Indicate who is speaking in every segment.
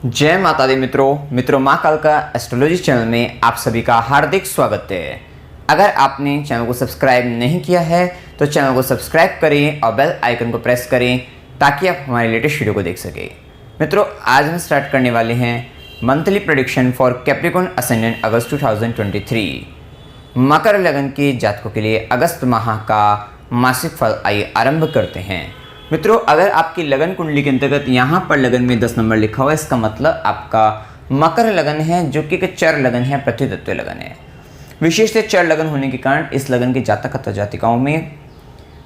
Speaker 1: जय माता दी मित्रों माँ काल का एस्ट्रोलॉजी चैनल में आप सभी का हार्दिक स्वागत है। अगर आपने चैनल को सब्सक्राइब नहीं किया है तो चैनल को सब्सक्राइब करें और बेल आइकन को प्रेस करें ताकि आप हमारे लेटेस्ट वीडियो को देख सकें। मित्रों, आज हम स्टार्ट करने वाले हैं monthly prediction for Capricorn ascendant August 2023। मकर लगन के जातकों के लिए अगस्त माह का मासिक फल आइए आरंभ करते हैं। मित्रों, अगर आपकी लगन कुंडली के अंतर्गत यहाँ पर लगन में 10 नंबर लिखा हुआ है, इसका मतलब आपका मकर लगन है, जो कि एक चर लगन है, पृथ्वी तत्व लगन है। विशेष से चर लगन होने के कारण इस लगन के जातक तथा जातिकाओं में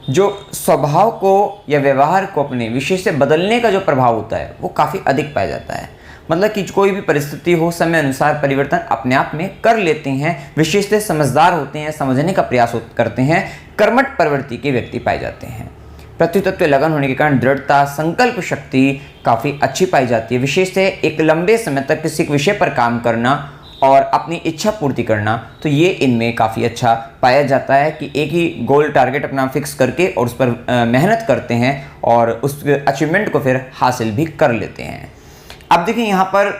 Speaker 1: जो स्वभाव को या व्यवहार को अपने विशेष से बदलने का जो प्रभाव होता है वो काफ़ी अधिक पाया जाता है। मतलब कि कोई भी परिस्थिति हो, समय अनुसार परिवर्तन अपने आप में कर लेते हैं, विशेष से समझदार होते हैं, समझने का प्रयास करते हैं, कर्मठ प्रवृत्ति के व्यक्ति पाए जाते हैं। पृथ्वी तत्व लगन होने के कारण दृढ़ता, संकल्प शक्ति काफ़ी अच्छी पाई जाती है। विशेष से एक लंबे समय तक किसी विषय पर काम करना और अपनी इच्छा पूर्ति करना, तो ये इनमें काफ़ी अच्छा पाया जाता है कि एक ही गोल टारगेट अपना फिक्स करके और उस पर मेहनत करते हैं और उस अचीवमेंट को फिर हासिल भी कर लेते हैं। अब देखिए, यहाँ पर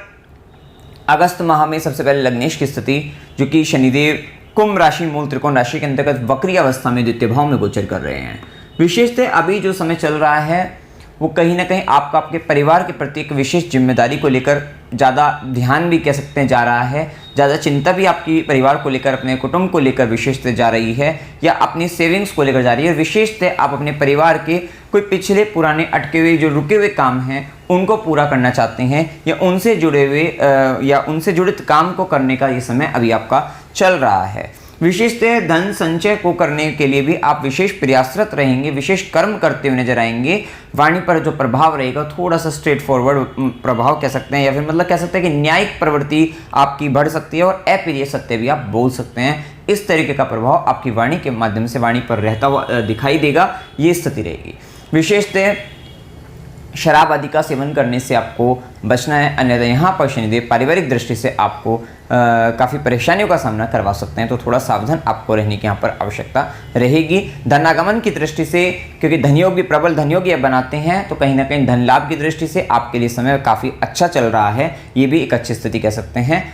Speaker 1: अगस्त माह में सबसे पहले लग्नेश की स्थिति, जो कि शनिदेव कुंभ राशि मूल त्रिकोण राशि के अंतर्गत वक्री अवस्था में द्वितीय भाव में गोचर कर रहे हैं। विशेषतः अभी जो समय चल रहा है वो कहीं ना कहीं आपका आपके परिवार के प्रति एक विशेष जिम्मेदारी को लेकर ज़्यादा ध्यान भी कह सकते हैं जा रहा है, ज़्यादा चिंता भी आपकी परिवार को लेकर, अपने कुटुंब को लेकर विशेषतः जा रही है, या अपनी सेविंग्स को लेकर जा रही है। विशेषतः आप अपने परिवार के कोई पिछले पुराने अटके हुए जो रुके हुए काम हैं उनको पूरा करना चाहते हैं, या उनसे जुड़े हुए या उनसे जुड़े काम को करने का ये समय अभी आपका चल रहा है। विशेषतः धन संचय को करने के लिए भी आप विशेष प्रयासरत रहेंगे, विशेष कर्म करते हुए नजर आएंगे। वाणी पर जो प्रभाव रहेगा थोड़ा सा स्ट्रेट फॉरवर्ड प्रभाव कह सकते हैं, या फिर मतलब कह सकते हैं कि न्यायिक प्रवृत्ति आपकी बढ़ सकती है और अप्रिय सत्य भी आप बोल सकते हैं। इस तरीके का प्रभाव आपकी वाणी के माध्यम से वाणी पर रहता हुआ दिखाई देगा, ये स्थिति रहेगी। विशेषतः शराब आदि का सेवन करने से आपको बचना है, अन्यथा यहाँ पर शनिदेव पारिवारिक दृष्टि से आपको काफ़ी परेशानियों का सामना करवा सकते हैं, तो थोड़ा सावधान आपको रहने की यहाँ पर आवश्यकता रहेगी। धनागमन की दृष्टि से, क्योंकि धनयोग भी प्रबल धनयोग ये बनाते हैं, तो कहीं ना कहीं धन लाभ की दृष्टि से आपके लिए समय काफ़ी अच्छा चल रहा है, ये भी एक अच्छी स्थिति कह सकते हैं।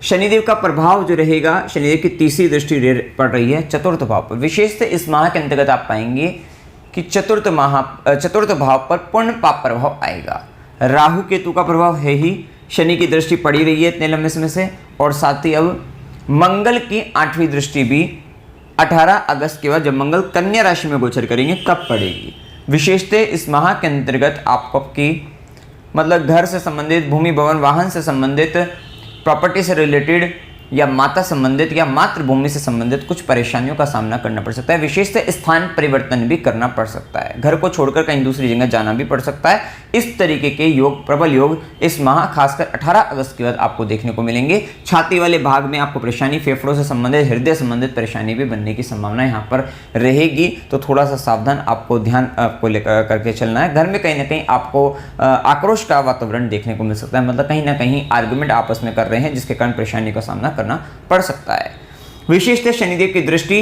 Speaker 1: शनिदेव का प्रभाव जो रहेगा, शनिदेव की तीसरी दृष्टि पड़ रही है चतुर्थ भाव पर। विशेषतः इस माह के अंतर्गत आप पाएंगे कि चतुर्थ भाव पर पूर्ण पाप प्रभाव आएगा। राहु केतु का प्रभाव है ही, शनि की दृष्टि पड़ी रही है इतने लंबे समय से, और साथ ही अब मंगल की 8वीं दृष्टि भी 18 अगस्त के बाद जब मंगल कन्या राशि में गोचर करेंगे तब पड़ेगी। विशेषतः इस माह के अंतर्गत आपको आपकी मतलब घर से संबंधित, भूमि भवन वाहन से संबंधित, प्रॉपर्टी से रिलेटेड या माता संबंधित या मातृभूमि से संबंधित कुछ परेशानियों का सामना करना पड़ सकता है। विशेषतः स्थान परिवर्तन भी करना पड़ सकता है, घर को छोड़कर कहीं दूसरी जगह जाना भी पड़ सकता है। इस तरीके के योग, प्रबल योग इस माह खासकर 18 अगस्त के बाद आपको देखने को मिलेंगे। छाती वाले भाग में आपको परेशानी, फेफड़ों से संबंधित, हृदय संबंधित परेशानी भी बनने की संभावना यहाँ पर रहेगी, तो थोड़ा सा सावधान आपको ध्यान आपको लेकर करके चलना है। घर में कहीं ना कहीं आपको आक्रोश का वातावरण देखने को मिल सकता है, मतलब कहीं ना कहीं आर्गुमेंट आपस में कर रहे हैं, जिसके कारण परेशानी का सामना करना पड़ सकता है। विशेषतः शनिदेव की दृष्टि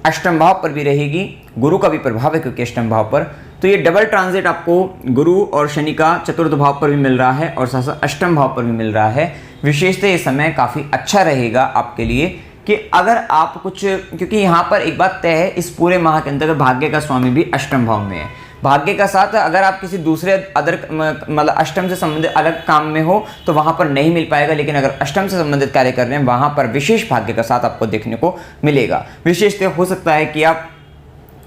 Speaker 1: अष्टम भाव पर भी रहेगी, गुरु का भी प्रभाव है क्योंकि अष्टम भाव पर, तो ये डबल ट्रांजिट आपको गुरु और शनि का चतुर्थ भाव पर भी मिल रहा है और साथ साथ अष्टम भाव पर भी मिल रहा है। विशेषतः ये समय काफ़ी अच्छा रहेगा आपके लिए कि अगर आप कुछ, क्योंकि यहाँ पर एक बात तय है, इस पूरे माह के अंतर्गत भाग्य का स्वामी भी अष्टम भाव में है। भाग्य का साथ अगर आप किसी दूसरे अदर मतलब अष्टम से संबंधित अलग काम में हो तो वहां पर नहीं मिल पाएगा, लेकिन अगर अष्टम से संबंधित कार्य कर रहे हैं वहां पर विशेष भाग्य का साथ आपको देखने को मिलेगा। विशेषतः हो सकता है कि आप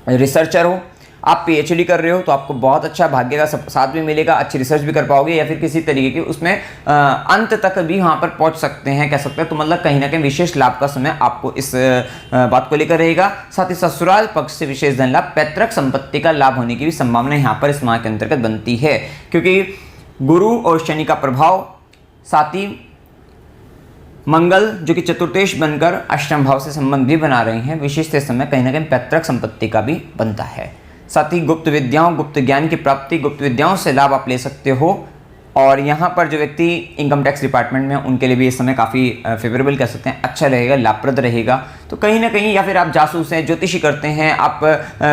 Speaker 1: रिसर्चर हो, आप पीएचडी कर रहे हो तो आपको बहुत अच्छा भाग्य का साथ भी मिलेगा, अच्छी रिसर्च भी कर पाओगे, या फिर किसी तरीके की उसमें अंत तक भी वहाँ पर पहुँच सकते हैं, कह सकते हैं। तो मतलब कहीं ना कहीं विशेष लाभ का समय आपको इस बात को लेकर रहेगा। साथ ही ससुराल पक्ष से विशेष धन लाभ, पैतृक संपत्ति का लाभ होने की भी संभावना यहाँ पर इस माह के अंतर्गत बनती है, क्योंकि गुरु और शनि का प्रभाव, साथ ही मंगल जो कि चतुर्थेश बनकर अष्टम भाव से संबंध भी बना रहे हैं। विशेष समय कहीं ना कहीं पैतृक संपत्ति का भी बनता है। साथ ही गुप्त विद्याओं, गुप्त ज्ञान की प्राप्ति, गुप्त विद्याओं से लाभ आप ले सकते हो। और यहाँ पर जो व्यक्ति इनकम टैक्स डिपार्टमेंट में उनके लिए भी इस समय काफ़ी फेवरेबल कह सकते हैं, अच्छा रहेगा, लाभप्रद रहेगा। तो कहीं ना कहीं, या फिर आप जासूस हैं, ज्योतिषी करते हैं, आप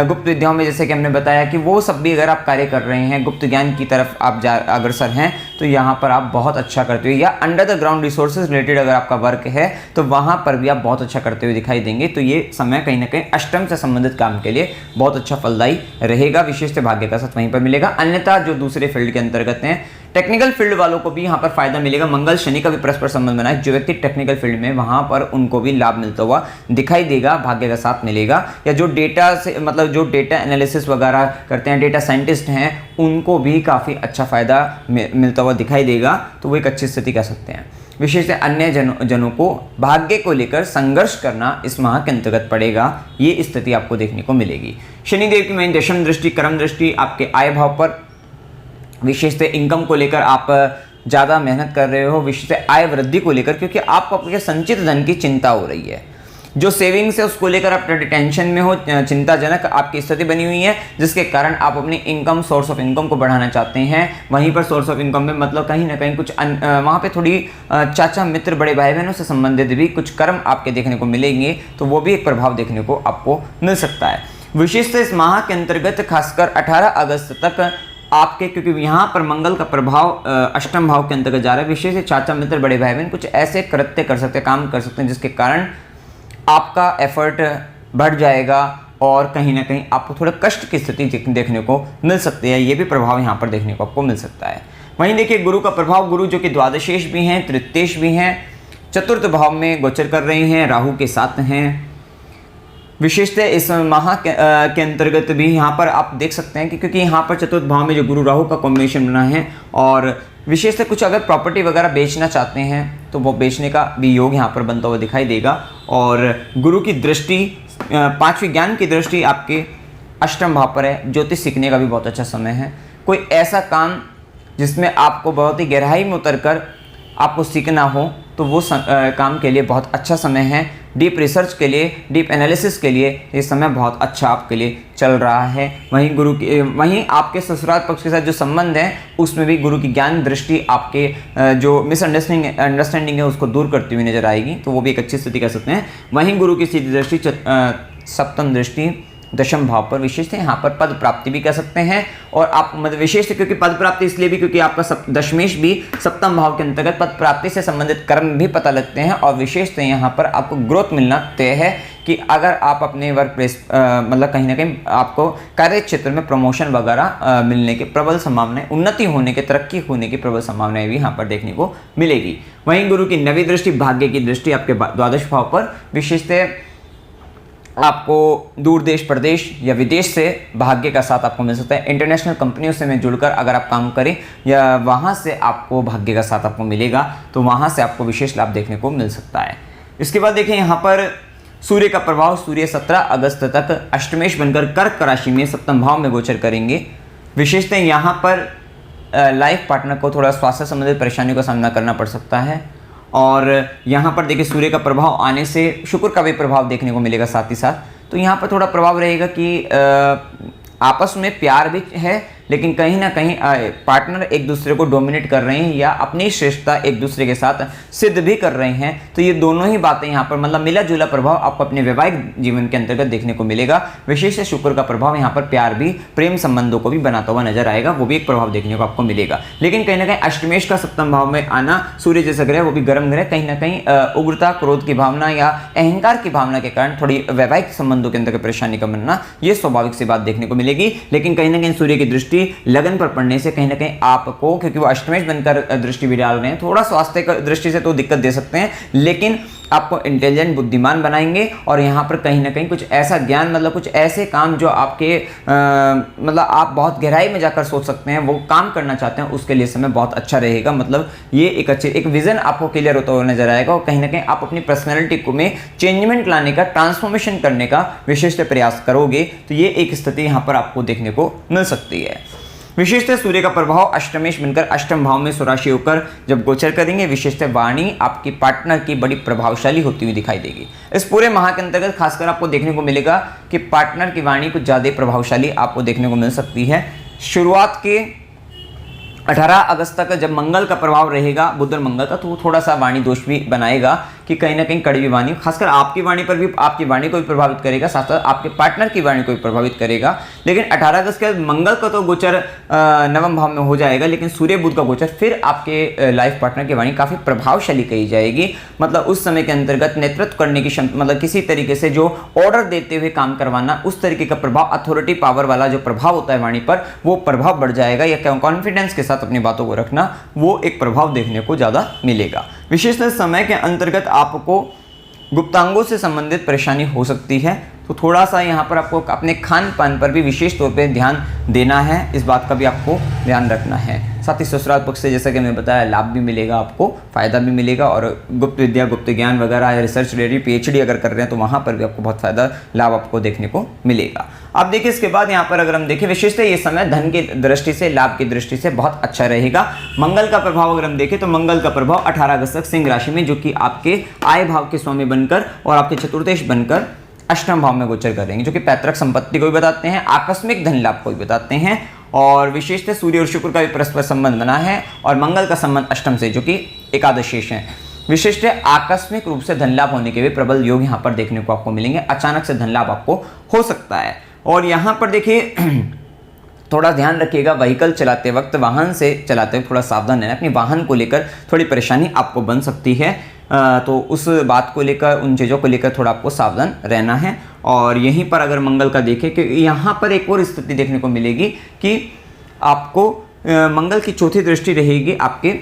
Speaker 1: गुप्त विद्याओं में जैसे कि हमने बताया कि वो सब भी अगर आप कार्य कर रहे हैं, गुप्त ज्ञान की तरफ आप अग्रसर हैं, तो यहाँ पर आप बहुत अच्छा करते हो। या under the ground resources related अगर आपका वर्क है तो वहाँ पर भी आप बहुत अच्छा करते हुए दिखाई देंगे। तो ये समय कहीं ना कहीं अष्टम से संबंधित काम के लिए बहुत अच्छा फलदायी रहेगा, विशेष भाग्य का साथ वहीं पर मिलेगा। अन्यथा जो दूसरे फील्ड के अंतर्गत हैं, टेक्निकल फील्ड वालों को भी यहाँ पर फायदा मिलेगा। मंगल शनि का भी परस्पर संबंध बना है, जो व्यक्ति टेक्निकल फील्ड में वहाँ पर उनको भी लाभ मिलता हुआ दिखाई देगा, भाग्य का साथ मिलेगा। या जो डेटा से मतलब जो डेटा एनालिसिस वगैरह करते हैं, डेटा साइंटिस्ट हैं, उनको भी काफ़ी अच्छा फायदा मिलता हुआ दिखाई देगा। तो वो एक अच्छी स्थिति कह सकते हैं। विशेष अन्य जनों को भाग्य को लेकर संघर्ष करना इस माह के अंतर्गत पड़ेगा, ये स्थिति आपको देखने को मिलेगी। शनिदेव की वहीं दशम दृष्टि, कर्म दृष्टि आपके आय भाव पर, विशेषतः इनकम को लेकर आप ज़्यादा मेहनत कर रहे हो, विशेषतः आय वृद्धि को लेकर, क्योंकि आपको अपने संचित धन की चिंता हो रही है। जो सेविंग्स है उसको लेकर आप टेंशन में हो, चिंताजनक आपकी स्थिति बनी हुई है, जिसके कारण आप अपनी इनकम, सोर्स ऑफ इनकम को बढ़ाना चाहते हैं। वहीं पर सोर्स ऑफ इनकम में मतलब कहीं ना कहीं कुछ वहाँ पे थोड़ी चाचा मित्र, बड़े भाई बहनों से संबंधित भी कुछ कर्म आपके देखने को मिलेंगे, तो वो भी एक प्रभाव देखने को आपको मिल सकता है। विशेषतः इस माह के अंतर्गत खासकर 18 अगस्त तक आपके, क्योंकि यहाँ पर मंगल का प्रभाव अष्टम भाव के अंतर्गत जा रहा है, विशेष चाचा मित्र, बड़े भाई बहन कुछ ऐसे कृत्य कर सकते हैं, काम कर सकते हैं, जिसके कारण आपका एफर्ट बढ़ जाएगा और कहीं ना कहीं आपको थोड़ा कष्ट की स्थिति देखने को मिल सकती है। ये भी प्रभाव यहाँ पर देखने को आपको मिल सकता है। वहीं देखिए गुरु का प्रभाव, गुरु जो कि द्वादशेश भी हैं, तृतीयेश भी हैं, चतुर्थ भाव में गोचर कर रहे हैं, राहु के साथ हैं। विशेषतः इस माह के अंतर्गत भी यहाँ पर आप देख सकते हैं कि क्योंकि यहाँ पर चतुर्थ भाव में जो गुरु राहु का कॉम्बिनेशन बना है, और विशेषतः कुछ अगर प्रॉपर्टी वगैरह बेचना चाहते हैं तो वो बेचने का भी योग यहाँ पर बनता हुआ दिखाई देगा। और गुरु की दृष्टि, पांचवी ज्ञान की दृष्टि आपके अष्टम भाव पर है। ज्योतिष सीखने का भी बहुत अच्छा समय है। कोई ऐसा काम जिसमें आपको बहुत ही गहराई में उतरकर आपको सीखना हो तो वो काम के लिए बहुत अच्छा समय है। डीप रिसर्च के लिए, डीप एनालिसिस के लिए ये समय बहुत अच्छा आपके लिए चल रहा है। वहीं आपके ससुराल पक्ष के साथ जो संबंध है उसमें भी गुरु की ज्ञान दृष्टि आपके जो मिसअंडरस्टैंडिंग है उसको दूर करती हुई नजर आएगी, तो वो भी एक अच्छी स्थिति कह सकते हैं। वहीं गुरु की सीधी दृष्टि, सप्तम दृष्टि दशम भाव पर, विशेष है यहाँ पर पद प्राप्ति भी कह सकते हैं। और आप मतलब विशेष क्योंकि पद प्राप्ति इसलिए भी क्योंकि आपका दशमेश भी सप्तम भाव के अंतर्गत पद प्राप्ति से संबंधित कर्म भी पता लगते हैं। और विशेषतः यहाँ पर आपको ग्रोथ मिलना तय है कि अगर आप अपने वर्क प्लेस मतलब कहीं ना कहीं आपको कार्य क्षेत्र में प्रमोशन वगैरह मिलने के प्रबल संभावनाएं, उन्नति होने के, तरक्की होने की प्रबल संभावनाएं भी यहाँ पर देखने को मिलेगी। वहीं गुरु की नवी दृष्टि, भाग्य की दृष्टि आपके द्वादश भाव पर, विशेषतः आपको दूर देश, प्रदेश या विदेश से भाग्य का साथ आपको मिल सकता है। इंटरनेशनल कंपनियों से में जुड़कर अगर आप काम करें या वहाँ से आपको भाग्य का साथ आपको मिलेगा, तो वहाँ से आपको विशेष लाभ देखने को मिल सकता है। इसके बाद देखिए यहाँ पर सूर्य का प्रभाव, सूर्य 17 अगस्त तक अष्टमेश बनकर कर्क राशि में सप्तम भाव में गोचर करेंगे। विशेषतः यहाँ पर लाइफ पार्टनर को थोड़ा स्वास्थ्य संबंधित परेशानियों का सामना करना पड़ सकता है। और यहाँ पर देखिए सूर्य का प्रभाव आने से शुक्र का भी प्रभाव देखने को मिलेगा साथ ही साथ। तो यहाँ पर थोड़ा प्रभाव रहेगा कि आपस में प्यार भी है, लेकिन कहीं ना कहीं पार्टनर एक दूसरे को डोमिनेट कर रहे हैं या अपनी श्रेष्ठता एक दूसरे के साथ सिद्ध भी कर रहे हैं। तो ये दोनों ही बातें यहाँ पर मतलब मिला जुला प्रभाव आपको अपने वैवाहिक जीवन के अंतर्गत देखने को मिलेगा। विशेष शुक्र का प्रभाव यहाँ पर प्यार भी, प्रेम संबंधों को भी बनाता हुआ नजर आएगा, वो भी एक प्रभाव देखने को आपको मिलेगा। लेकिन कहीं ना कहीं अष्टमेश का सप्तम भाव में आना, सूर्य जैसा ग्रह वो भी गर्म ग्रह, कहीं ना कहीं उग्रता, क्रोध की भावना या अहंकार की भावना के कारण थोड़ी वैवाहिक संबंधों के अंतर्गत परेशानी का बनना, ये स्वाभाविक सी बात देखने को मिलेगी। लेकिन कहीं ना कहीं सूर्य की दृष्टि लगन पर पड़ने से कहीं ना कहीं आपको, क्योंकि वो अष्टमेश बनकर दृष्टि भी डाल रहे हैं, थोड़ा स्वास्थ्य की दृष्टि से तो दिक्कत दे सकते हैं, लेकिन आपको इंटेलिजेंट, बुद्धिमान बनाएंगे। और यहाँ पर कहीं ना कहीं कुछ ऐसा ज्ञान, मतलब कुछ ऐसे काम जो आपके मतलब आप बहुत गहराई में जाकर सोच सकते हैं, वो काम करना चाहते हैं, उसके लिए समय बहुत अच्छा रहेगा। मतलब ये एक विजन आपको क्लियर होता हुआ नजर आएगा और कहीं ना कहीं आप अपनी पर्सनैलिटी को में चेंजमेंट लाने का, ट्रांसफॉर्मेशन करने का विशेष प्रयास करोगे। तो ये एक स्थिति यहाँ पर आपको देखने को मिल सकती है। विशेषतः सूर्य का प्रभाव अष्टमेश बनकर अष्टम भाव में स्वराशि होकर जब गोचर करेंगे, विशेषतः वाणी आपकी पार्टनर की बड़ी प्रभावशाली होती हुई दिखाई देगी। इस पूरे माह के अंतर्गत खासकर आपको देखने को मिलेगा कि पार्टनर की वाणी कुछ ज़्यादा प्रभावशाली आपको देखने को मिल सकती है। शुरुआत के 18 अगस्त तक जब मंगल का प्रभाव रहेगा, बुध और मंगल का, तो वो थोड़ा सा वाणी दोष भी बनाएगा। कि कहीं ना कहीं कड़वी वाणी, खासकर आपकी वाणी पर भी, आपकी वाणी को भी प्रभावित करेगा, साथ साथ आपके पार्टनर की वाणी को भी प्रभावित करेगा। लेकिन 18 अगस्त के बाद मंगल का तो गोचर नवम भाव में हो जाएगा, लेकिन सूर्य बुध का गोचर फिर आपके लाइफ पार्टनर की वाणी काफी प्रभावशाली कही जाएगी। मतलब उस समय के अंतर्गत नेतृत्व करने की क्षमता, मतलब किसी तरीके से जो ऑर्डर देते हुए काम करवाना, उस तरीके का प्रभाव, अथॉरिटी पावर वाला जो प्रभाव होता है वाणी पर, वो प्रभाव बढ़ जाएगा। या कॉन्फिडेंस के साथ अपनी बातों को रखना, वो एक प्रभाव देखने को ज्यादा मिलेगा। विशेषतः समय के अंतर्गत आपको गुप्तांगों से संबंधित परेशानी हो सकती है, तो थोड़ा सा यहाँ पर आपको अपने खान पान पर भी विशेष तौर पे ध्यान देना है, इस बात का भी आपको ध्यान रखना है। साथ ही ससुराल पक्ष से जैसा कि मैंने बताया, लाभ भी मिलेगा, आपको फायदा भी मिलेगा, और गुप्त विद्या, गुप्त ज्ञान वगैरह या रिसर्च रिलेटेड पीएचडी अगर कर रहे हैं तो वहाँ पर भी आपको बहुत फायदा, लाभ आपको देखने को मिलेगा। अब देखिए इसके बाद यहाँ पर अगर हम देखें, विशेषतः ये समय धन की दृष्टि से, लाभ की दृष्टि से बहुत अच्छा रहेगा। मंगल का प्रभाव अगर हम देखें तो मंगल का प्रभाव 18 अगस्त तक सिंह राशि में, जो कि आपके आय भाव के स्वामी बनकर और आपके चतुर्थेश बनकर अष्टम भाव में गोचर करेंगे, जो कि पैतृक संपत्ति को भी बताते हैं, आकस्मिक धन लाभ को भी बताते हैं। और विशेषतः सूर्य और शुक्र का भी परस्पर संबंध बना है, और मंगल का संबंध अष्टम से, जो कि एकादश शेष है। विशिष्ट आकस्मिक रूप से धन लाभ होने के भी प्रबल योग यहाँ पर देखने को आपको मिलेंगे। अचानक से धन लाभ आपको हो सकता है। और यहाँ पर देखिए थोड़ा ध्यान रखिएगा, व्हीकल चलाते वक्त, वाहन से चलाते वक्त थोड़ा सावधान रहना। अपनी वाहन को लेकर थोड़ी परेशानी आपको बन सकती है, तो उस बात को लेकर, उन चीज़ों को लेकर थोड़ा आपको सावधान रहना है। और यहीं पर अगर मंगल का देखें कि यहाँ पर एक और स्थिति देखने को मिलेगी कि आपको मंगल की चौथी दृष्टि रहेगी आपके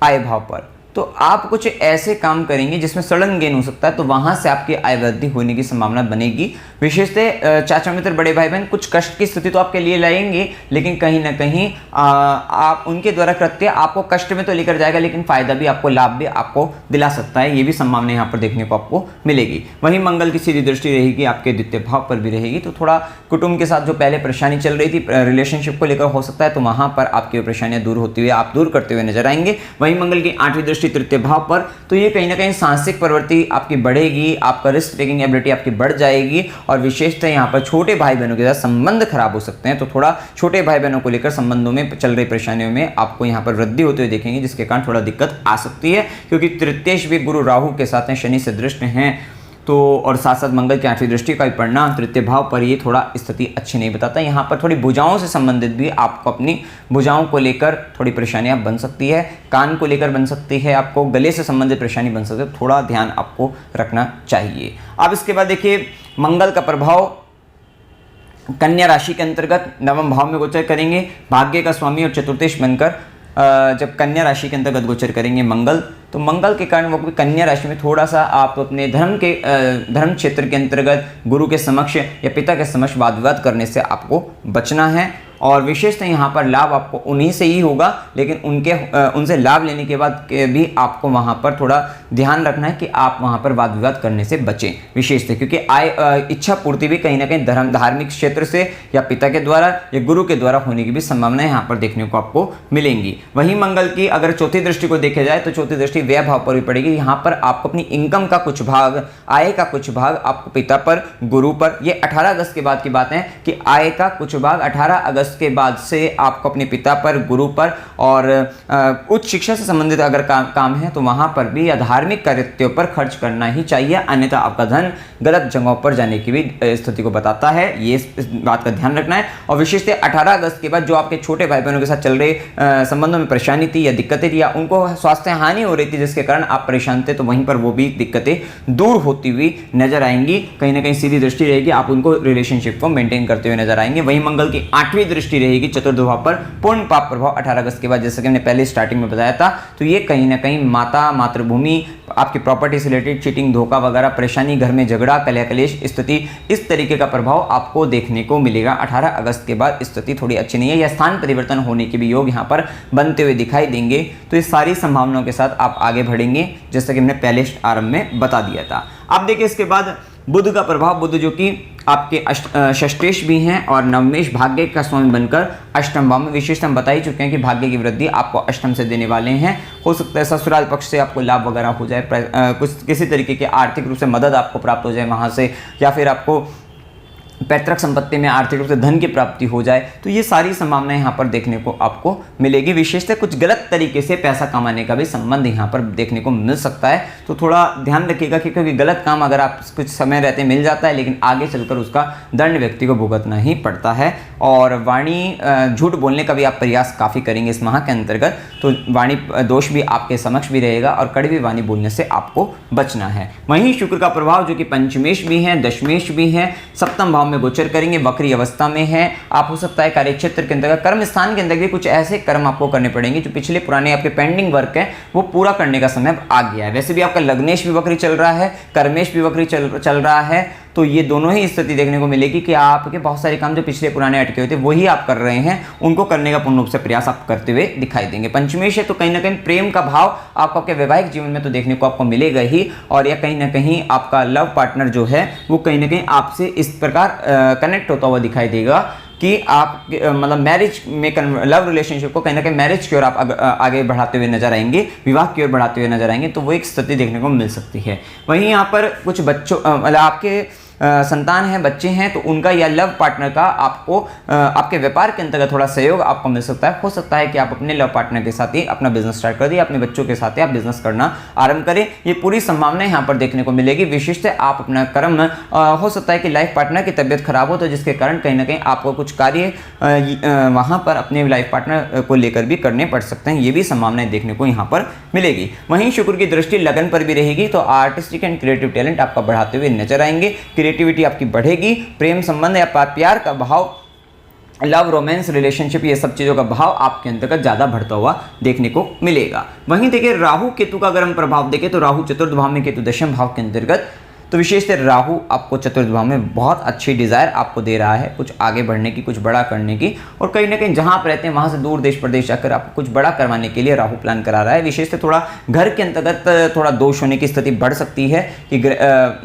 Speaker 1: आय भाव पर, तो आप कुछ ऐसे काम करेंगे जिसमें सडन गेन हो सकता है, तो वहां से आपकी आय वृद्धि होने की संभावना बनेगी। विशेषतः चाचा मित्र, बड़े भाई बहन कुछ कष्ट की स्थिति तो आपके लिए लाएंगे, लेकिन कहीं ना कहीं आप उनके द्वारा कृत्य आपको कष्ट में तो लेकर जाएगा, लेकिन फायदा भी आपको, लाभ भी आपको दिला सकता है। ये भी संभावना यहाँ पर देखने को आपको मिलेगी। वहीं मंगल की सीधी दृष्टि रहेगी आपके द्वितीय भाव पर भी रहेगी, तो थोड़ा कुटुंब के साथ जो पहले परेशानी चल रही थी रिलेशनशिप को लेकर, हो सकता है तो वहां पर आपकी परेशानियां दूर होती हुई, आप दूर करते हुए नजर आएंगे। वहीं मंगल की 8वीं दृष्टि तृतीय भाव पर, तो ये कहीं ना कहीं साहसिक प्रवृत्ति आपकी बढ़ेगी, आपका रिस्क टेकिंग एबिलिटी आपकी बढ़ जाएगी। और विशेषतः यहाँ पर छोटे भाई बहनों के साथ संबंध खराब हो सकते हैं, तो थोड़ा छोटे भाई बहनों को लेकर संबंधों में चल रही परेशानियों में आपको यहाँ पर वृद्धि होते हुए देखेंगे, जिसके कारण थोड़ा दिक्कत आ सकती है, क्योंकि तृतीयेश भी गुरु राहु के साथ हैं, शनि से दृष्ट हैं, तो और साथ साथ मंगल की 8वीं दृष्टि का भी परिणाम तृतीय भाव पर, ये थोड़ा स्थिति अच्छी नहीं बताता। यहाँ पर थोड़ी भुजाओं से संबंधित भी आपको, अपनी भुजाओं को लेकर थोड़ी परेशानियां बन सकती है, कान को लेकर बन सकती है, आपको गले से संबंधित परेशानी बन सकती है, थोड़ा ध्यान आपको रखना चाहिए। अब इसके बाद देखिए मंगल का प्रभाव कन्या राशि के अंतर्गत नवम भाव में गोचर करेंगे, भाग्य का स्वामी और चतुर्थेश बनकर जब कन्या राशि के अंतर्गत गोचर करेंगे मंगल, तो मंगल के कारण वो कन्या राशि में थोड़ा सा आप अपने धर्म क्षेत्र के अंतर्गत गुरु के समक्ष या पिता के समक्ष वाद विवाद करने से आपको बचना है। और विशेषतः यहाँ पर लाभ आपको उन्हीं से ही होगा, लेकिन उनसे लाभ लेने के बाद भी आपको वहाँ पर थोड़ा ध्यान रखना है कि आप वहाँ पर वाद विवाद करने से बचें विशेषतः, क्योंकि इच्छा पूर्ति भी कहीं ना कहीं धार्मिक क्षेत्र से या पिता के द्वारा या गुरु के द्वारा होने की भी संभावना यहाँ पर देखने को आपको मिलेंगी। वहीं मंगल की अगर चौथी दृष्टि को देखा जाए तो चौथी दृष्टि व्यय भाव पर भी पड़ेगी। यहाँ पर आपको अपनी इनकम का कुछ भाग, आय का कुछ भाग आपको पिता पर, गुरु पर, ये 18 अगस्त के बाद की बात है कि आय का कुछ भाग 18 अगस्त के बाद से आपको अपने पिता पर, गुरु पर और उच्च शिक्षा से संबंधित अगर काम है तो वहां पर भी या धार्मिक कृत्यों पर खर्च करना ही चाहिए, अन्यथा आपका धन गलत जगहों पर जाने की भी स्थिति को बताता है। ये इस बात का ध्यान रखना है। और विशेषतः 18 अगस्त के बाद जो आपके छोटे भाई बहनों के साथ चल रहे संबंधों में परेशानी थी या दिक्कतें थी या उनको स्वास्थ्य हानि हो रही थी जिसके कारण आप परेशान थे, तो वहीं पर वो भी दिक्कतें दूर होती हुई नजर आएंगी। कहीं ना कहीं सीधी दृष्टि रहेगी, आप उनको रिलेशनशिप को मेंटेन करते हुए नजर आएंगे। वहीं मंगल की 8वीं दृष्टि रहेगी चतुर्थ भाव पर, पूर्ण पाप प्रभाव 18 अगस्त के बाद, जैसे कि हमने पहले स्टार्टिंग में बताया था। तो ये कहीं ना कहीं माता, मातृभूमि, आपकी प्रॉपर्टी से रिलेटेड चीटिंग, धोखा वगैरह, परेशानी, घर में झगड़ा, कलह कलेश स्थिति, इस तरीके का प्रभाव आपको देखने को मिलेगा। 18 अगस्त के बाद स्थिति थोड़ी अच्छी नहीं है या स्थान परिवर्तन होने के भी योग यहाँ पर बनते हुए दिखाई देंगे। तो इस सारी संभावनाओं के साथ आप आगे बढ़ेंगे, जैसा कि हमने पहले आरंभ में बता दिया था। अब देखिए इसके बाद बुध का प्रभाव, बुध जो कि आपके षष्ठेश भी हैं और नवमेश भाग्य का स्वामी बनकर अष्टम भाव में, विशेषतः हम बता ही चुके हैं कि भाग्य की वृद्धि आपको अष्टम से देने वाले हैं। हो सकता है ससुराल पक्ष से आपको लाभ वगैरह हो जाए, कुछ किसी तरीके के आर्थिक रूप से मदद आपको प्राप्त हो जाए वहां से, या फिर आपको पैतृक संपत्ति में आर्थिक रूप से धन की प्राप्ति हो जाए, तो ये सारी संभावनाएं यहाँ पर देखने को आपको मिलेगी। विशेषतः कुछ गलत तरीके से पैसा कमाने का भी संबंध यहाँ पर देखने को मिल सकता है, तो थोड़ा ध्यान रखिएगा कि क्योंकि गलत काम अगर आप कुछ समय रहते मिल जाता है, लेकिन आगे चलकर उसका दंड व्यक्ति को भुगतना ही पड़ता है। और वाणी झूठ बोलने का भी आप प्रयास काफ़ी करेंगे इस माह के अंतर्गत, तो वाणी दोष भी आपके समक्ष भी रहेगा और कड़वी वाणी बोलने से आपको बचना है। वहीं शुक्र का प्रभाव जो कि पंचमेश भी है, दशमेश भी है, सप्तम भाव में गोचर करेंगे, वक्री अवस्था में है। आप हो सकता है कार्य क्षेत्र के अंदर, कर्म स्थान के अंदर भी कुछ ऐसे कर्म आपको करने पड़ेंगे जो पिछले पुराने आपके पेंडिंग वर्क है वो पूरा करने का समय आ गया है। वैसे भी आपका लग्नेश भी वक्री चल रहा है, कर्मेश भी वक्री चल रहा है, तो ये दोनों ही स्थिति देखने को मिलेगी कि आपके बहुत सारे काम जो पिछले पुराने अटके हुए थे वही आप कर रहे हैं, उनको करने का पूर्ण रूप से प्रयास आप करते हुए दिखाई देंगे। पंचमेश है तो कहीं ना कहीं प्रेम का भाव आपको आपके वैवाहिक जीवन में तो देखने को आपको मिलेगा ही, और या कहीं ना कहीं आपका लव पार्टनर जो है वो कहीं ना कहीं आपसे इस प्रकार कनेक्ट होता हुआ दिखाई देगा कि आप मतलब मैरिज में लव रिलेशनशिप को कहीं ना कहीं मैरिज की ओर आप आगे बढ़ाते हुए नजर आएंगे, विवाह की ओर बढ़ाते हुए नजर आएंगे, तो वो एक स्थिति देखने को मिल सकती है। वहीं यहाँ पर कुछ बच्चों मतलब आपके संतान हैं, बच्चे हैं, तो उनका या लव पार्टनर का आपको आपके व्यापार के अंतर्गत थोड़ा सहयोग आपको मिल सकता है। हो सकता है कि आप अपने लव पार्टनर के साथ ही अपना बिजनेस स्टार्ट कर दिए, अपने बच्चों के साथ ही आप बिजनेस करना आरंभ करें, ये पूरी संभावनाएं यहाँ पर देखने को मिलेगी। विशिष्ट आप अपना कर्म हो सकता है कि लाइफ पार्टनर की तबियत खराब हो, तो जिसके कारण कहीं ना कहीं आपको कुछ कार्य वहाँ पर अपने लाइफ पार्टनर को लेकर भी करने पड़ सकते हैं, ये भी संभावनाएं देखने को यहाँ पर मिलेगी। वहीं शुक्र की दृष्टि लगन पर भी रहेगी, तो आर्टिस्टिक एंड क्रिएटिव टैलेंट आपका बढ़ाते हुए नजर आएंगे, क्रिएटिविटी आपकी बढ़ेगी, प्रेम संबंध या प्यार का भाव, लव रोमांस रिलेशनशिप, ये सब चीज़ों का भाव आपके अंतर्गत ज़्यादा बढ़ता हुआ देखने को मिलेगा। वहीं देखिए राहु केतु का अगर हम प्रभाव देखें तो राहु चतुर्थ भाव में, केतु दशम भाव के अंतर्गत, तो विशेषतः राहु आपको चतुर्थ भाव में बहुत अच्छी डिज़ायर आपको दे रहा है कुछ आगे बढ़ने की, कुछ बड़ा करने की, और कहीं ना कहीं जहाँ आप रहते हैं वहाँ से दूर देश प्रदेश जाकर आपको कुछ बड़ा करवाने के लिए राहु प्लान करा रहा है। विशेषतः थोड़ा घर के अंतर्गत थोड़ा दोष होने की स्थिति बढ़ सकती है कि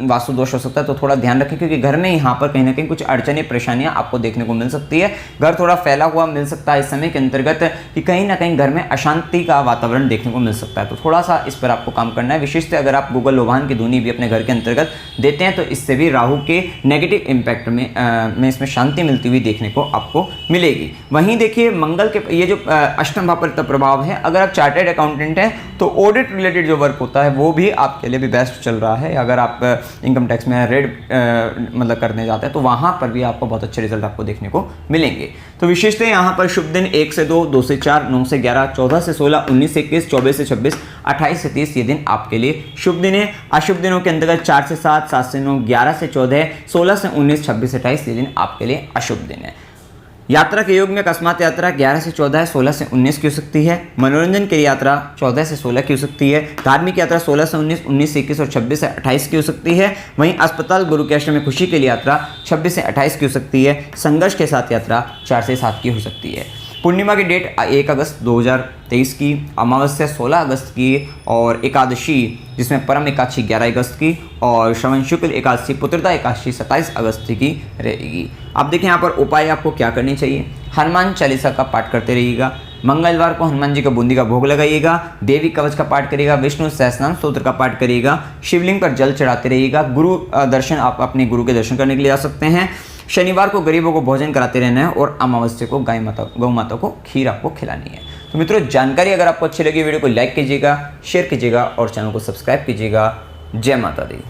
Speaker 1: वास्तु दोष हो सकता है, तो थोड़ा ध्यान रखें, क्योंकि घर में यहाँ पर कहीं ना कहीं कुछ अड़चने परेशानियाँ आपको देखने को मिल सकती है। घर थोड़ा फैला हुआ मिल सकता है इस समय के अंतर्गत कि कहीं ना कहीं घर में अशांति का वातावरण देखने को मिल सकता है, तो थोड़ा सा इस पर आपको काम करना है। विशेषतः अगर आप गूगल लोभान की ध्वनि भी अपने घर के अंतर्गत देते हैं तो इससे भी राहु के नेगेटिव इंपैक्ट में इसमें शांति मिलती हुई देखने को आपको मिलेगी। वहीं देखिए मंगल के ये जो अष्टम भाव पर प्रभाव है, अगर आप चार्टर्ड अकाउंटेंट हैं तो ऑडिट रिलेटेड जो वर्क होता है वो भी आपके लिए भी बेस्ट चल रहा है। अगर आप इनकम टैक्स में रेड मतलब करने जाते हैं तो वहाँ पर भी आपको बहुत अच्छे रिजल्ट आपको देखने को मिलेंगे। तो विशेषतः यहाँ पर शुभ दिन 1 से 2, 2 से 4, 9 से 11, 14 से 16, 19 से 21, 24 से 26, 28 से 30 ये दिन आपके लिए शुभ दिन है। अशुभ दिनों के अंतर्गत 4 से 7, 7 से 9, 11 से 14, 16 से 19, 26 से 28 ये दिन आपके लिए अशुभ दिन है। यात्रा के योग में अकस्मात यात्रा 11 से 14, 16 से 19 की हो सकती है। मनोरंजन की यात्रा 14 से 16 की हो सकती है। धार्मिक यात्रा 16 से 19, 19 से 21 और 26 से 28 की हो सकती है। वहीं अस्पताल गुरु के आश्रम में खुशी के लिए यात्रा 26 से 28 की हो सकती है। संघर्ष के साथ यात्रा 4 से 7 की हो सकती है। पूर्णिमा की डेट 1 अगस्त 2023 की, अमावस्या 16 अगस्त की और एकादशी जिसमें परम एकादशी 11 अगस्त की और श्रवण शुक्ल एकादशी पुत्रदा एकादशी 27 अगस्त की रहेगी। अब देखें यहाँ पर उपाय आपको क्या करनी चाहिए। हनुमान चालीसा का पाठ करते रहिएगा। मंगलवार को हनुमान जी का बूंदी का भोग लगाइएगा। देवी कवच का पाठ करिएगा। विष्णु सहस्रनाम स्तोत्र का पाठ करिएगा। शिवलिंग पर जल चढ़ाते रहिएगा। गुरु दर्शन आप अपने गुरु के दर्शन करने के लिए आ सकते हैं। शनिवार को गरीबों को भोजन कराते रहना है और अमावस्या को गौ माता को खीर आपको खिलानी है। तो मित्रों, जानकारी अगर आपको अच्छी लगी वीडियो को लाइक कीजिएगा, शेयर कीजिएगा और चैनल को सब्सक्राइब कीजिएगा। जय माता दी।